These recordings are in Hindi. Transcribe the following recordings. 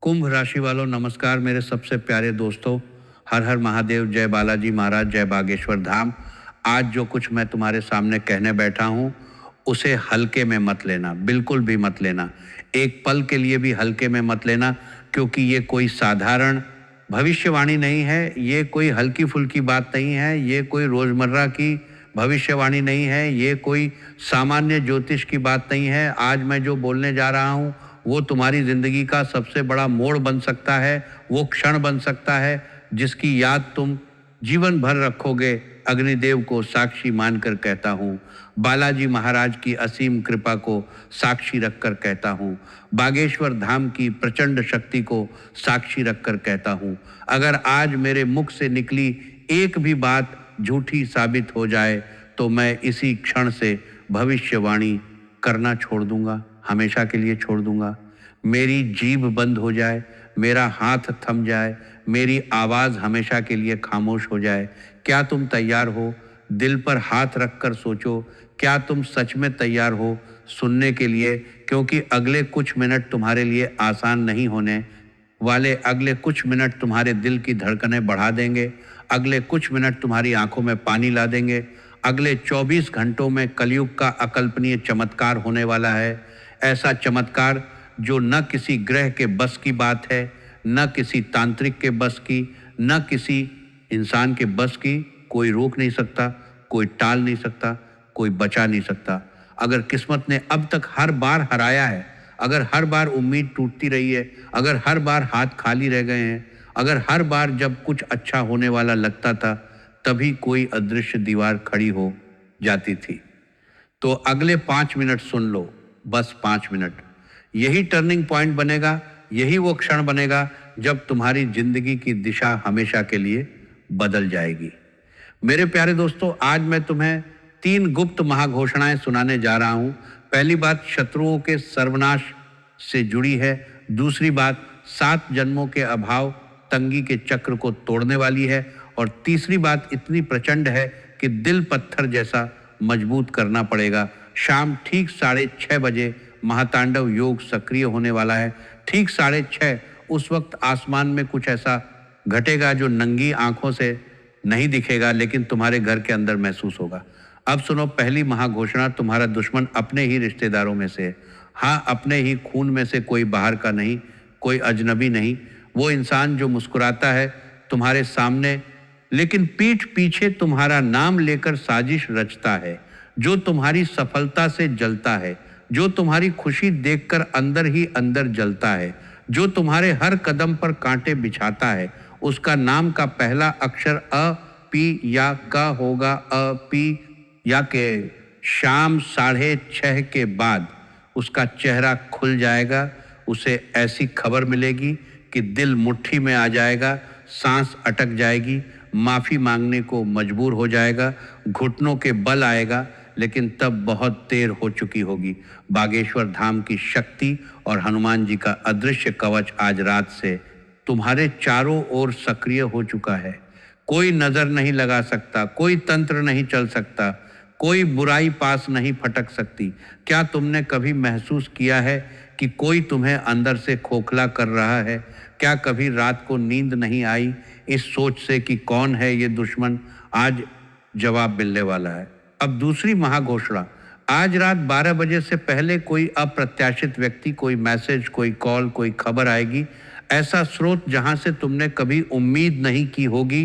कुंभ राशि वालों नमस्कार। मेरे सबसे प्यारे दोस्तों, हर हर महादेव, जय बालाजी महाराज, जय बागेश्वर धाम। आज जो कुछ मैं तुम्हारे सामने कहने बैठा हूँ उसे हल्के में मत लेना, बिल्कुल भी मत लेना। एक पल के लिए भी हल्के में मत लेना, क्योंकि ये कोई साधारण भविष्यवाणी नहीं है, ये कोई हल्की फुल्की बात नहीं है, ये कोई रोज़मर्रा की भविष्यवाणी नहीं है, ये कोई सामान्य ज्योतिष की बात नहीं है। आज मैं जो बोलने जा रहा हूँ वो तुम्हारी ज़िंदगी का सबसे बड़ा मोड़ बन सकता है, वो क्षण बन सकता है जिसकी याद तुम जीवन भर रखोगे। अग्निदेव को साक्षी मानकर कहता हूँ, बालाजी महाराज की असीम कृपा को साक्षी रखकर कहता हूँ, बागेश्वर धाम की प्रचंड शक्ति को साक्षी रखकर कहता हूँ, अगर आज मेरे मुख से निकली एक भी बात झूठी साबित हो जाए तो मैं इसी क्षण से भविष्यवाणी करना छोड़ दूंगा, हमेशा के लिए छोड़ दूंगा। मेरी जीभ बंद हो जाए, मेरा हाथ थम जाए, मेरी आवाज़ हमेशा के लिए खामोश हो जाए। क्या तुम तैयार हो? दिल पर हाथ रखकर सोचो, क्या तुम सच में तैयार हो सुनने के लिए? क्योंकि अगले कुछ मिनट तुम्हारे लिए आसान नहीं होने वाले। अगले कुछ मिनट तुम्हारे दिल की धड़कनें बढ़ा देंगे, अगले कुछ मिनट तुम्हारी आंखों में पानी ला देंगे। अगले 24 घंटों में कलयुग का अकल्पनीय चमत्कार होने वाला है। ऐसा चमत्कार जो न किसी ग्रह के बस की बात है, न किसी तांत्रिक के बस की, न किसी इंसान के बस की। कोई रोक नहीं सकता, कोई टाल नहीं सकता, कोई बचा नहीं सकता। अगर किस्मत ने अब तक हर बार हराया है, अगर हर बार उम्मीद टूटती रही है, अगर हर बार हाथ खाली रह गए हैं, अगर हर बार जब कुछ अच्छा होने वाला लगता था तभी कोई अदृश्य दीवार खड़ी हो जाती थी, तो अगले 5 मिनट सुन लो, बस 5 मिनट। यही टर्निंग पॉइंट बनेगा, यही वो क्षण बनेगा जब तुम्हारी जिंदगी की दिशा हमेशा के लिए बदल जाएगी। मेरे प्यारे दोस्तों, आज मैं तुम्हें 3 गुप्त महाघोषणाएं सुनाने जा रहा हूं। पहली बात शत्रुओं के सर्वनाश से जुड़ी है। दूसरी बात 7 जन्मों के अभाव तंगी के चक्र को तोड़ने वाली है। और तीसरी बात इतनी प्रचंड है कि दिल पत्थर जैसा मजबूत करना पड़ेगा। शाम ठीक 6:30 बजे महातांडव योग सक्रिय होने वाला है। ठीक 6:30 उस वक्त आसमान में कुछ ऐसा घटेगा जो नंगी आंखों से नहीं दिखेगा, लेकिन तुम्हारे घर के अंदर महसूस होगा। अब सुनो, पहली महाघोषणा। तुम्हारा दुश्मन अपने ही रिश्तेदारों में से है। हाँ, अपने ही खून में से, कोई बाहर का नहीं, कोई अजनबी नहीं। वो इंसान जो मुस्कुराता है तुम्हारे सामने लेकिन पीठ पीछे तुम्हारा नाम लेकर साजिश रचता है, जो तुम्हारी सफलता से जलता है, जो तुम्हारी खुशी देखकर अंदर ही अंदर जलता है, जो तुम्हारे हर कदम पर कांटे बिछाता है। उसका नाम का पहला अक्षर अ, पी या क होगा। अ, पी या के। शाम 6:30 के बाद उसका चेहरा खुल जाएगा। उसे ऐसी खबर मिलेगी कि दिल मुट्ठी में आ जाएगा, सांस अटक जाएगी, माफ़ी मांगने को मजबूर हो जाएगा, घुटनों के बल आएगा, लेकिन तब बहुत देर हो चुकी होगी। बागेश्वर धाम की शक्ति और हनुमान जी का अदृश्य कवच आज रात से तुम्हारे चारों ओर सक्रिय हो चुका है। कोई नज़र नहीं लगा सकता, कोई तंत्र नहीं चल सकता, कोई बुराई पास नहीं फटक सकती। क्या तुमने कभी महसूस किया है कि कोई तुम्हें अंदर से खोखला कर रहा है? क्या कभी रात को नींद नहीं आई इस सोच से कि कौन है ये दुश्मन? आज जवाब मिलने वाला है। अब दूसरी महाघोषणा। आज रात 12 बजे से पहले कोई अप्रत्याशित व्यक्ति, कोई मैसेज, कोई कॉल, कोई खबर आएगी। ऐसा स्रोत जहां से तुमने कभी उम्मीद नहीं की होगी।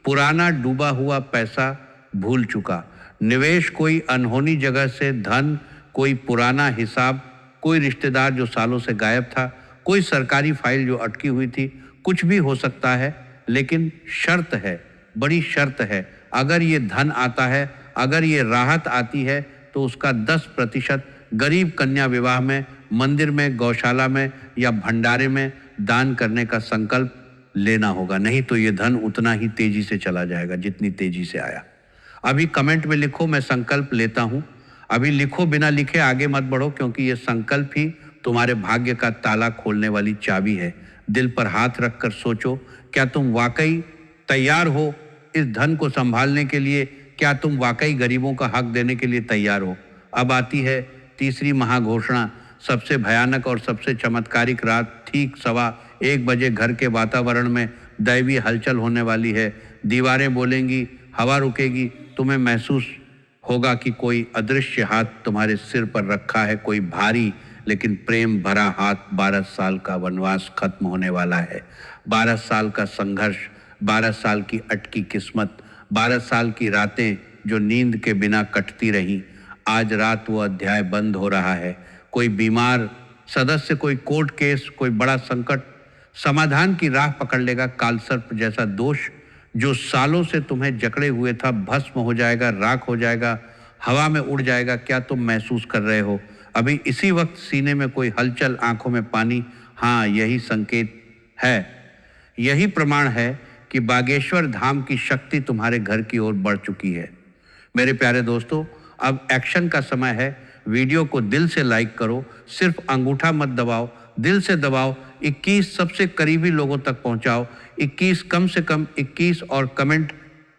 पुराना डूबा हुआ पैसा भूल चुका, निवेश कोई अनहोनी जगह से, धन कोई पुराना हिसाब, कोई रिश्तेदार जो सालों से गायब था, कोई सरकारी फाइल जो अटकी हुई थी। कुछ भी हो सकता है, लेकिन शर्त है, बड़ी शर्त है। अगर ये धन आता है, अगर ये राहत आती है, तो उसका 10% गरीब कन्या विवाह में, मंदिर में, गौशाला में या भंडारे में दान करने का संकल्प लेना होगा। नहीं तो ये धन उतना ही तेजी से चला जाएगा जितनी तेजी से आया। अभी कमेंट में लिखो, मैं संकल्प लेता हूँ। अभी लिखो, बिना लिखे आगे मत बढ़ो, क्योंकि ये संकल्प ही तुम्हारे भाग्य का ताला खोलने वाली चाबी है। दिल पर हाथ रखकर सोचो, क्या तुम वाकई तैयार हो इस धन को संभालने के लिए? क्या तुम वाकई गरीबों का हक देने के लिए तैयार हो? अब आती है तीसरी महाघोषणा। सबसे भयानक और सबसे चमत्कारिक रात ठीक 1 बजे घर के वातावरण में दैवी हलचल होने वाली है। दीवारें बोलेंगी, हवा रुकेगी, तुम्हें महसूस होगा कि कोई अदृश्य हाथ तुम्हारे सिर पर रखा है, कोई भारी लेकिन प्रेम भरा हाथ। 12 साल का वनवास खत्म होने वाला है। 12 साल का संघर्ष, 12 साल की अटकी किस्मत, 12 साल की रातें जो नींद के बिना कटती रहीं। आज रात वो अध्याय बंद हो रहा है। कोई बीमार सदस्य, कोई कोर्ट केस, कोई बड़ा संकट समाधान की राह पकड़ लेगा। कालसर्प जैसा दोष जो सालों से तुम्हें जकड़े हुए था भस्म हो जाएगा, राख हो जाएगा, हवा में उड़ जाएगा। क्या तुम महसूस कर रहे हो अभी इसी वक्त सीने में कोई हलचल, आंखों में पानी? हाँ, यही संकेत है, यही प्रमाण है कि बागेश्वर धाम की शक्ति तुम्हारे घर की ओर बढ़ चुकी है। मेरे प्यारे दोस्तों, अब एक्शन का समय है। वीडियो को दिल से लाइक करो, सिर्फ अंगूठा मत दबाओ, दिल से दबाओ। 21 सबसे करीबी लोगों तक पहुंचाओ। 21 कम से कम 21 और कमेंट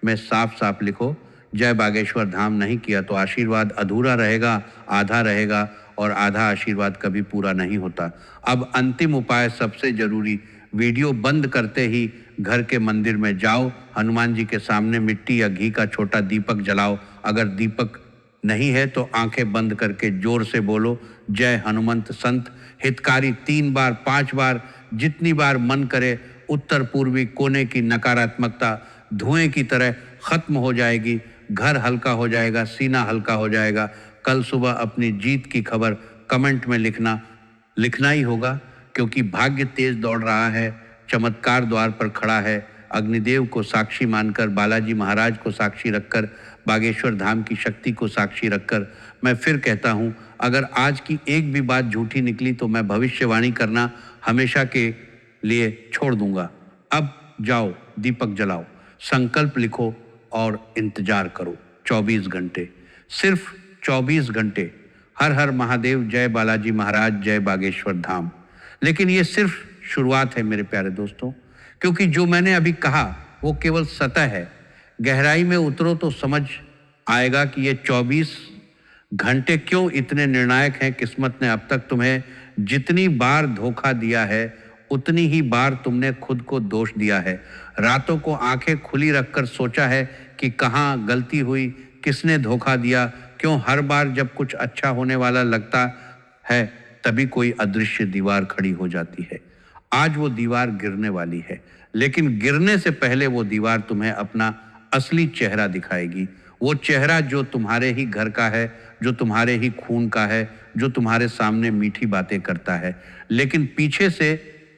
में साफ साफ लिखो जय बागेश्वर धाम। नहीं किया तो आशीर्वाद अधूरा रहेगा, आधा रहेगा, और आधा आशीर्वाद कभी पूरा नहीं होता। अब अंतिम उपाय सबसे जरूरी, वीडियो बंद करते ही घर के मंदिर में जाओ, हनुमान जी के सामने मिट्टी या घी का छोटा दीपक जलाओ। अगर दीपक नहीं है तो आंखें बंद करके जोर से बोलो जय हनुमंत संत हितकारी 3 बार 5 बार, जितनी बार मन करे। उत्तर पूर्वी कोने की नकारात्मकता धुएं की तरह खत्म हो जाएगी। घर हल्का हो जाएगा, सीना हल्का हो जाएगा। कल सुबह अपनी जीत की खबर कमेंट में लिखना ही होगा, क्योंकि भाग्य तेज दौड़ रहा है, चमत्कार द्वार पर खड़ा है। अग्निदेव को साक्षी मानकर, बालाजी महाराज को साक्षी रखकर, बागेश्वर धाम की शक्ति को साक्षी रखकर मैं फिर कहता हूँ, अगर आज की एक भी बात झूठी निकली तो मैं भविष्यवाणी करना हमेशा के लिए छोड़ दूंगा। अब जाओ, दीपक जलाओ, संकल्प लिखो और इंतजार करो 24 घंटे, सिर्फ 24 घंटे। हर हर महादेव, जय बालाजी महाराज, जय बागेश्वर धाम। लेकिन ये सिर्फ शुरुआत है मेरे प्यारे दोस्तों, क्योंकि जो मैंने अभी कहा वो केवल सतह है। गहराई में उतरो तो समझ आएगा कि ये 24 घंटे क्यों इतने निर्णायक हैं। किस्मत ने अब तक तुम्हें जितनी बार धोखा दिया है उतनी ही बार तुमने खुद को दोष दिया है। रातों को आंखें खुली रखकर सोचा है कि कहाँ गलती हुई, किसने धोखा दिया, क्यों हर बार जब कुछ अच्छा होने वाला लगता है तभी कोई अदृश्य दीवार खड़ी हो जाती है। आज वो दीवार गिरने वाली है, लेकिन गिरने से पहले वो दीवार तुम्हें अपना असली चेहरा दिखाएगी। वो चेहरा जो तुम्हारे ही घर का है, जो तुम्हारे ही खून का है, जो तुम्हारे सामने मीठी बातें करता है, लेकिन पीछे से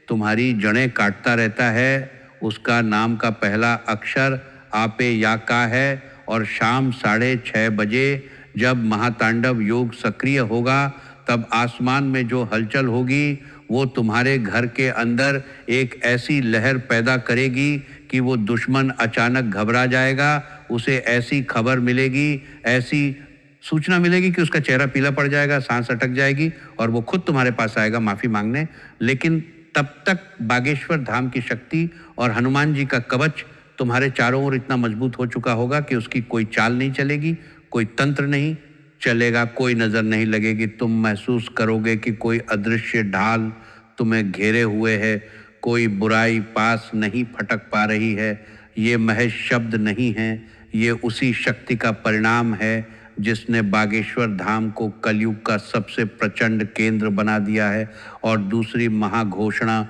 तुम्हारी जड़ें काटता रहता है। उसका नाम का पहला अक्षर आपे या का है। और शाम 6:30 बजे जब महातांडव योग सक्रिय होगा, तब आसमान में जो हलचल होगी वो तुम्हारे घर के अंदर एक ऐसी लहर पैदा करेगी कि वो दुश्मन अचानक घबरा जाएगा। उसे ऐसी खबर मिलेगी, ऐसी सूचना मिलेगी कि उसका चेहरा पीला पड़ जाएगा, सांस अटक जाएगी और वो खुद तुम्हारे पास आएगा माफ़ी मांगने। लेकिन तब तक बागेश्वर धाम की शक्ति और हनुमान जी का कवच तुम्हारे चारों ओर इतना मजबूत हो चुका होगा कि उसकी कोई चाल नहीं चलेगी, कोई तंत्र नहीं चलेगा, कोई नज़र नहीं लगेगी। तुम महसूस करोगे कि कोई अदृश्य ढाल तुम्हें घेरे हुए है, कोई बुराई पास नहीं फटक पा रही है। ये महज शब्द नहीं है, ये उसी शक्ति का परिणाम है जिसने बागेश्वर धाम को कलयुग का सबसे प्रचंड केंद्र बना दिया है। और दूसरी महाघोषणा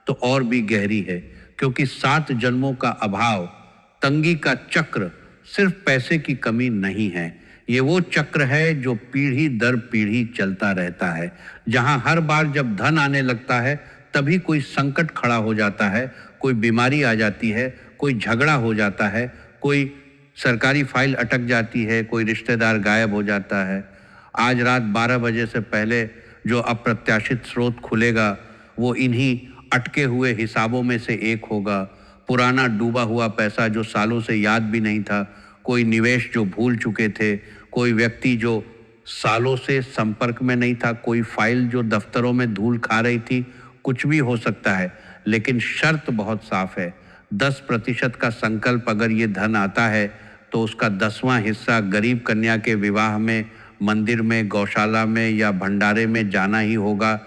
तो और भी गहरी है, क्योंकि 7 जन्मों का अभाव, तंगी का चक्र सिर्फ पैसे की कमी नहीं है। ये वो चक्र है जो पीढ़ी दर पीढ़ी चलता रहता है, जहां हर बार जब धन आने लगता है तभी कोई संकट खड़ा हो जाता है, कोई बीमारी आ जाती है, कोई झगड़ा हो जाता है, कोई सरकारी फाइल अटक जाती है, कोई रिश्तेदार गायब हो जाता है। आज रात 12 बजे से पहले जो अप्रत्याशित स्रोत खुलेगा वो इन्हीं अटके हुए हिसाबों में से एक होगा। पुराना डूबा हुआ पैसा जो सालों से याद भी नहीं था, कोई निवेश जो भूल चुके थे, कोई व्यक्ति जो सालों से संपर्क में नहीं था, कोई फाइल जो दफ्तरों में धूल खा रही थी। कुछ भी हो सकता है, लेकिन शर्त बहुत साफ है। 10% का संकल्प अगर ये धन आता है तो उसका 10वां हिस्सा गरीब कन्या के विवाह में, मंदिर में, गौशाला में या भंडारे में जाना ही होगा।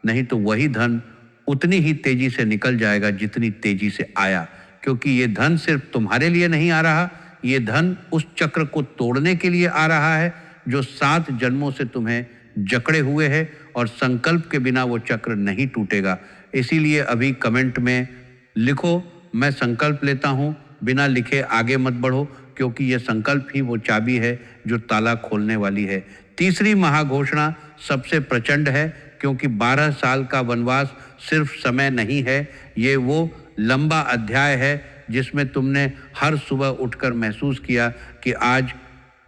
नहीं तो वही धन उतनी ही तेजी से निकल जाएगा जितनी तेजी से आया, क्योंकि ये धन सिर्फ तुम्हारे लिए नहीं आ रहा, ये धन उस चक्र को तोड़ने के लिए आ रहा है जो 7 जन्मों से तुम्हें जकड़े हुए है, और संकल्प के बिना वो चक्र नहीं टूटेगा। इसीलिए अभी कमेंट में लिखो, मैं संकल्प लेता हूँ, बिना लिखे आगे मत बढ़ो, क्योंकि ये संकल्प ही वो चाबी है जो ताला खोलने वाली है। तीसरी महाघोषणा सबसे प्रचंड है, क्योंकि 12 साल का वनवास सिर्फ समय नहीं है, ये वो लंबा अध्याय है जिसमें तुमने हर सुबह उठकर महसूस किया कि आज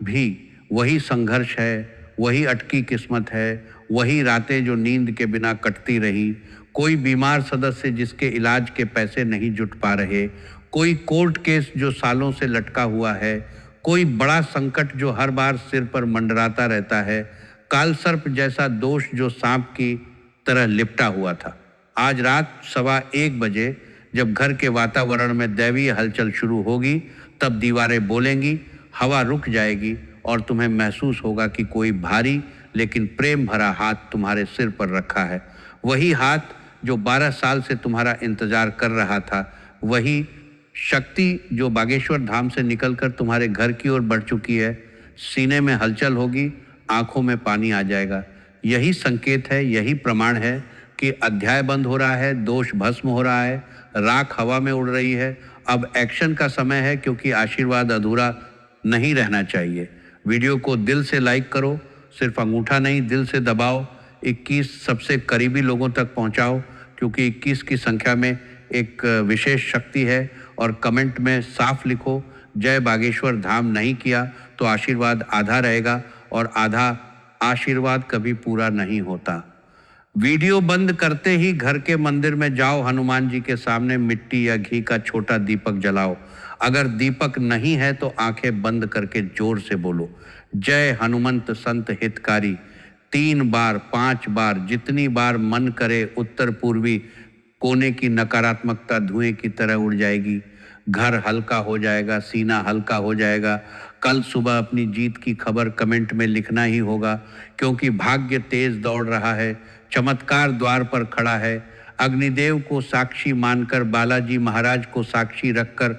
भी वही संघर्ष है, वही अटकी किस्मत है, वही रातें जो नींद के बिना कटती रही, कोई बीमार सदस्य जिसके इलाज के पैसे नहीं जुट पा रहे, कोई कोर्ट केस जो सालों से लटका हुआ है, कोई बड़ा संकट जो हर बार सिर पर मंडराता रहता है, कालसर्प जैसा दोष जो सांप की तरह लिपटा हुआ था। आज रात 1:15 बजे जब घर के वातावरण में दैवीय हलचल शुरू होगी, तब दीवारें बोलेंगी, हवा रुक जाएगी और तुम्हें महसूस होगा कि कोई भारी लेकिन प्रेम भरा हाथ तुम्हारे सिर पर रखा है। वही हाथ जो 12 साल से तुम्हारा इंतजार कर रहा था, वही शक्ति जो बागेश्वर धाम से निकलकर तुम्हारे घर की ओर बढ़ चुकी है। सीने में हलचल होगी, आंखों में पानी आ जाएगा। यही संकेत है, यही प्रमाण है कि अध्याय बंद हो रहा है, दोष भस्म हो रहा है, राख हवा में उड़ रही है। अब एक्शन का समय है, क्योंकि आशीर्वाद अधूरा नहीं रहना चाहिए। वीडियो को दिल से लाइक करो, सिर्फ अंगूठा नहीं दिल से दबाओ। 21 सबसे करीबी लोगों तक पहुंचाओ, क्योंकि 21 की संख्या में एक विशेष शक्ति है। और कमेंट में साफ लिखो, जय बागेश्वर धाम नहीं किया तो आशीर्वाद आधा रहेगा, और आधा आशीर्वाद कभी पूरा नहीं होता। वीडियो बंद करते ही घर के मंदिर में जाओ, हनुमान जी के सामने मिट्टी या घी का छोटा दीपक जलाओ। अगर दीपक नहीं है तो आंखें बंद करके जोर से बोलो, जय हनुमंत संत हितकारी। 3 बार 5 बार, जितनी बार मन करे उत्तर पूर्वी कोने की नकारात्मकता धुएं की तरह उड़ जाएगी। घर हल्का हो जाएगा, सीना हल्का हो जाएगा। कल सुबह अपनी जीत की खबर कमेंट में लिखना ही होगा, क्योंकि भाग्य तेज दौड़ रहा है, चमत्कार द्वार पर खड़ा है। अग्निदेव को साक्षी मानकर, बालाजी महाराज को साक्षी रखकर,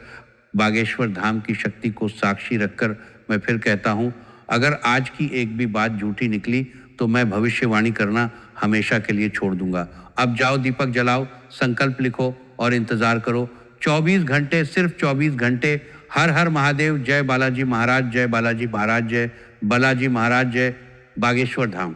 बागेश्वर धाम की शक्ति को साक्षी रखकर मैं फिर कहता हूँ, अगर आज की एक भी बात झूठी निकली तो मैं भविष्यवाणी करना हमेशा के लिए छोड़ दूंगा। अब जाओ, दीपक जलाओ, संकल्प लिखो और इंतजार करो। 24 घंटे, सिर्फ 24 घंटे। हर हर महादेव, जय बालाजी महाराज, जय बालाजी महाराज, जय बालाजी महाराज, जय बागेश्वर धाम।